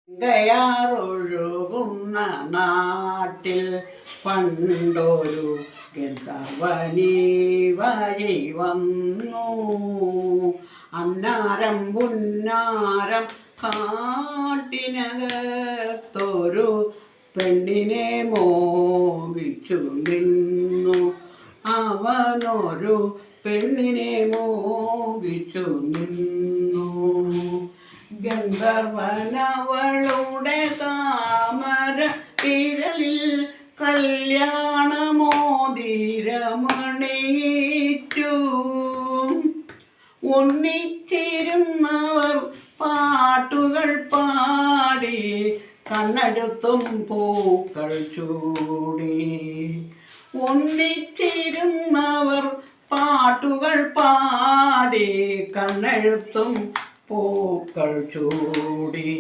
ഗയാറൊഴുകുന്ന നാട്ടിൽ പണ്ടൊരു ഗന്ധർവനീ വഴി വന്നു. അന്നാരം പുന്നാരം കാട്ടിനകത്തൊരു പെണ്ണിനെ മോഹിച്ചു നിന്നു. അവനൊരു പെണ്ണിനെ മോഹിച്ചു നിന്നു. ഗന്ധർവനവളുടെ താമര വിരലിൽ കല്യാണമോതിരമണിയിച്ചു. ഒന്നിച്ചിരുന്നവർ പാട്ടുകൾ പാടി കണ്ണെഴുത്തും പൂക്കൾ ചൂടി. ഒന്നിച്ചിരുന്നവർ പാട്ടുകൾ പാടി കണ്ണെഴുത്തും പൂക്കൾ ചൂടി.